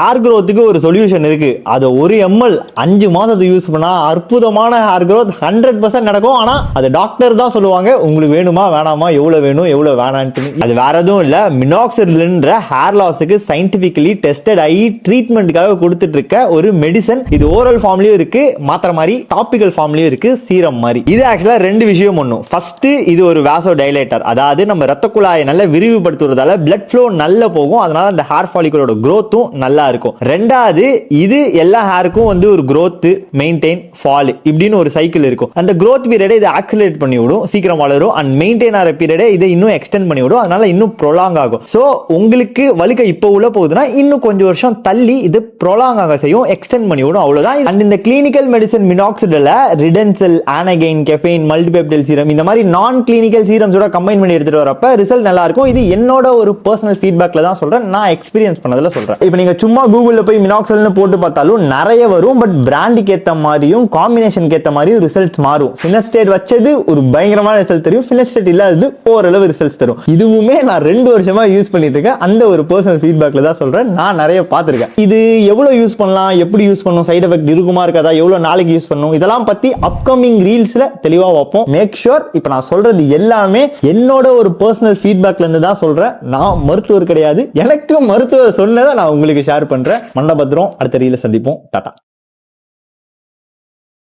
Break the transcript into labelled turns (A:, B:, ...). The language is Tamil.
A: ஹேர் க்ரோத்துக்கு ஒரு சொல்யூஷன் இருக்கு. அது 1 ml 5 மாசத்துக்கு யூஸ் பண்ணா அற்புதமான ஹேர் க்ரோத் 100% நடக்கும். ஆனா அது டாக்டர் தான் சொல்லுவாங்க உங்களுக்கு வேணுமா வேணாமா, எவ்வளவு வேணும் எவ்வளவு வேணான்ட்டு. அது வேற எதுவும் இல்ல, மினாக்சிடில்ன்ற ஹேர் லாஸுக்கு சயின்டிபிக்கலி டெஸ்டட் ஆகி ட்ரீட்மெண்ட்டுக்காக கொடுத்துட்டு இருக்க ஒரு மெடிசன். இது ஓரல் ஃபார்ம்லயும் இருக்கு, மாத்திரை மாதிரி, டாபிக்கல் ஃபார்ம்லயும் இருக்கு, சீரம் மாதிரி. இது ஆக்சுவலா 2 விஷயம் பண்ணும். ஃபர்ஸ்ட், இது ஒரு வாசோ டைலேட்டர், அதாவது நம்ம ரத்த குழாயை நல்லா விரிவுபடுத்துறதால பிளட் ஃப்ளோ நல்லா போகும், அதனால அந்த ஹேர் ஃபாலிகலோட growth-உம் நல்லா இருக்கும். ரெண்டாவது, இது எல்லா ஹேருக்கும் வந்து ஒரு growth, மெயின்டைன், ஃபால் இப்படின்னு ஒரு சைக்கிள் இருக்கும். அந்த growth பீரியடை இதை ஆக்சிலரேட் பண்ணி விடும், சீக்கிரம் வளரும். அண்ட் மெயின்டைன் ஆகிற பீரியடை இதை இன்னும் எக்ஸ்டெண்ட் பண்ணி விடும், அதனால இன்னும் ப்ரொலாங் ஆகும். ஸோ உங்களுக்கு வலிக்க இப்போ உள்ள போகுதுன்னா இன்னும் கொஞ்சம் வருஷம் தள்ளி இது ப்ரொலாங் ஆக செய்யும், எக்ஸ்டெண்ட் பண்ணி விடும், அவ்வளவுதான். அண்ட் இந்த கிளினிக்கல் மெடிசன் மினாக்சிடில ரிடென்சல், ஆனகைன், கெஃபைன், மல்டிபெப்டைல் சீரம் இந்த மாதிரி நான் கிளினிக்கல் சீரம்ஸோட கம்பைன் பண்ணி எடுத்துட்டு வரப்ப ரிசல்ட் நல்லா இருக்கும். இது என்னோட ஒரு பர்சனல் ஃபீட்பேக்ல தான் சொல்றேன், நான் எக்ஸ்பீரியன்ஸ் பண்ணதுல சொல்றேன். இப்போ நீங்க சும்மா கூகுள்ல போய் மினாக்சில்னு போட்டு பார்த்தாலும் நிறைய வரும். பட் பிராண்டுக்கு ஏத்த மாதிரியும் காம்பினேஷனுக்கு ஏத்த மாதிரியும் ரிசல்ட்ஸ் மாறும். ஃபினஸ்டேட் வச்சது ஒரு பயங்கரமான ரிசல்ட் தெரியும், ஃபினஸ்டேட் இல்லாதது ஓரளவு ரிசல்ட்ஸ் தரும். இதுவுமே நான் 2 வருஷமா யூஸ் பண்ணிட்டு இருக்கேன். அந்த ஒரு பர்சனல் ஃபீட்பேக்ல தான் சொல்றேன், நான் நிறைய பார்த்திருக்கேன். இது எவ்வளவு யூஸ் பண்ணலாம், எப்படி யூஸ் பண்ணணும், சைடு எஃபெக்ட் இருக்குமா இருக்காதா, எவ்வளவு நாளைக்கு யூஸ் பண்ணணும், இதெல்லாம் பத்தி அப்கமிங் ரீல்ஸ்ல தெளிவா வைப்போம். மேக் ஷூர் இப்ப நான் சொல்றது எல்லாமே என்னோட ஒரு பர்சனல் ஃபீட்பேக்ல இருந்து தான் சொல்றேன். நான் மருத்துவர் கிடையாது, எனக்கு மருத்துவர் சொன்னதை நான் உங்களுக்கு ஷேர் பண்றேன். மண்டபத்திரம் அடுத்த ரீல சந்திப்போம். டாடா.